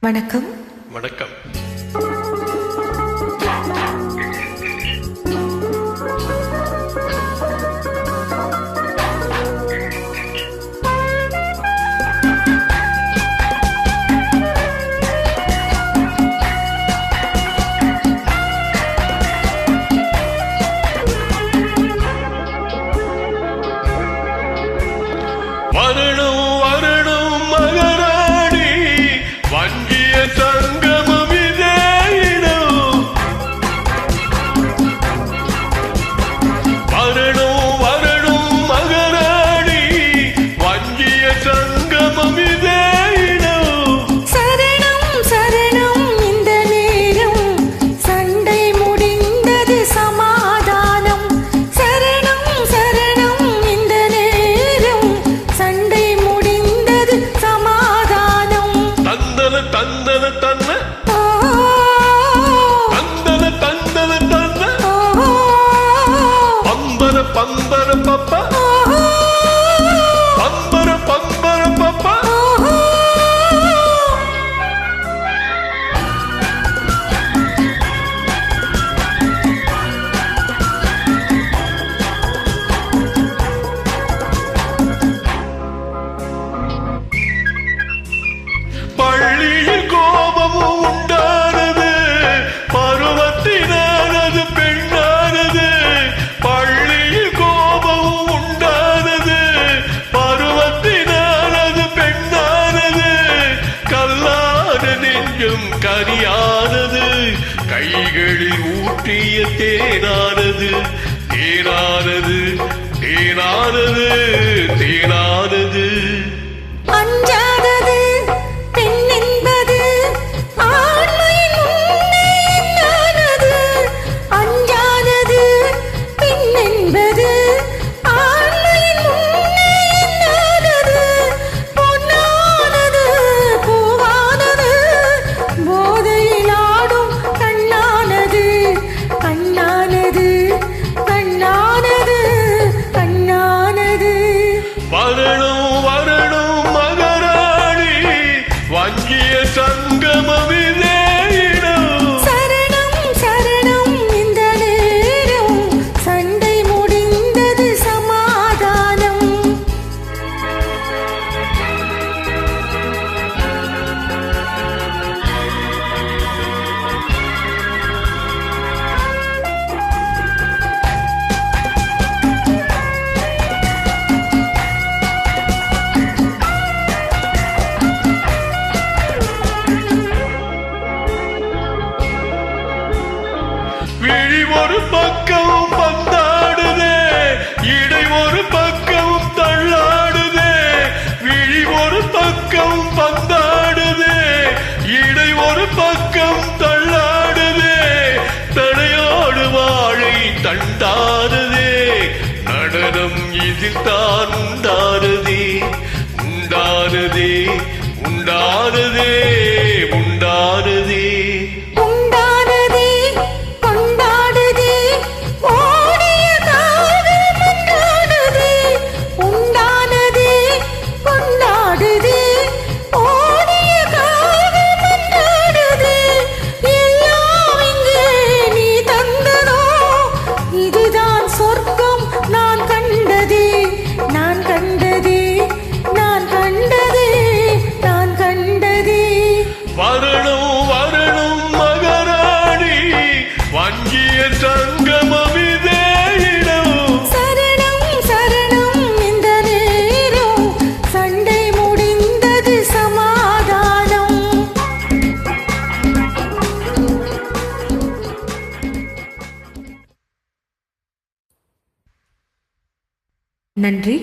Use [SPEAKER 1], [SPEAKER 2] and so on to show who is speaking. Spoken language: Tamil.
[SPEAKER 1] வணக்கம்.
[SPEAKER 2] வணக்கம். வரணும் வரணும் மகராணி, வங்கிய சங்கமம் இதே இடம். வரணும் வரணும் மகராணி, வங்கிய சங்கமம் இதே இடம்.
[SPEAKER 1] சரணம் சரணம் இந்த நேரம், சண்டை முடிந்தது சமாதானம். சரணம் சரணம் இந்த நேரம், சண்டை முடிந்தது சமாதானம்.
[SPEAKER 2] தந்தன தந்தன தன்ன தந்தன தந்தன தன்ன பம்பர பம்பர பப்பா, பம்பர பம்பர பப்பா. பள்ளியில் கோபமும் உண்டானது, பருவத்தினானது பெண்ணானது. பள்ளியில் கோபமும் உண்டானது, பருவத்தினானது பெண்ணானது. கல்லான நெஞ்சும் கனியானது, கைகளில் ஊற்றிய தேனானது. தேனானது தேனானது தேனானது.
[SPEAKER 1] அஞ்சாதது பெண் என்பது ஆண்மையின் முன்னே என்னானது. அஞ்சாதது பெண் என்பது ஆண்மையின் முன்னே என்னானது. பொன்னானது பூவானது, போதையில் ஆடும் கண்ணானது. கண்ணானது கண்ணானது கண்ணானது.
[SPEAKER 2] வரணும் வரணும் மகராணி, வங்கிய சங்கமம் இதே இடம்.
[SPEAKER 1] சரணம் சரணம் இந்த நேரம், சண்டை முடிந்தது சமாதானம்.
[SPEAKER 2] விழி ஒரு பக்கம் பந்தாடுதே, இடை ஒரு பக்கம் தள்ளாடுதே. விழி ஒரு பக்கம் பந்தாடுதே, இடை ஒரு பக்கம் தள்ளாடுதே. தடையோடு வாழை தண்டாடுதே, நடனம் இதில் தான் உண்டானதே. உண்டானதே உண்டானதே உண்டானதே.
[SPEAKER 1] உண்டானதே கொண்டாடுதே, ஓடிய காதல் மன்றாடுதே. உண்டானதே கொண்டாடுதே, ஓடிய காதல் மன்றாடுதே. எல்லாம் இங்கே நீ தந்ததோ, இதுதான் சொர்க்கம் நான் கண்டதே. நான் கண்டதே நான் கண்டதே நான் கண்டதே.
[SPEAKER 2] வரணும் வரணும் மகராணி, வங்கிய சங்கமம் இதே இடம்.
[SPEAKER 1] சரணம் சரணம் இந்த நேரம், சண்டை முடிந்தது சமாதானம். நன்றி.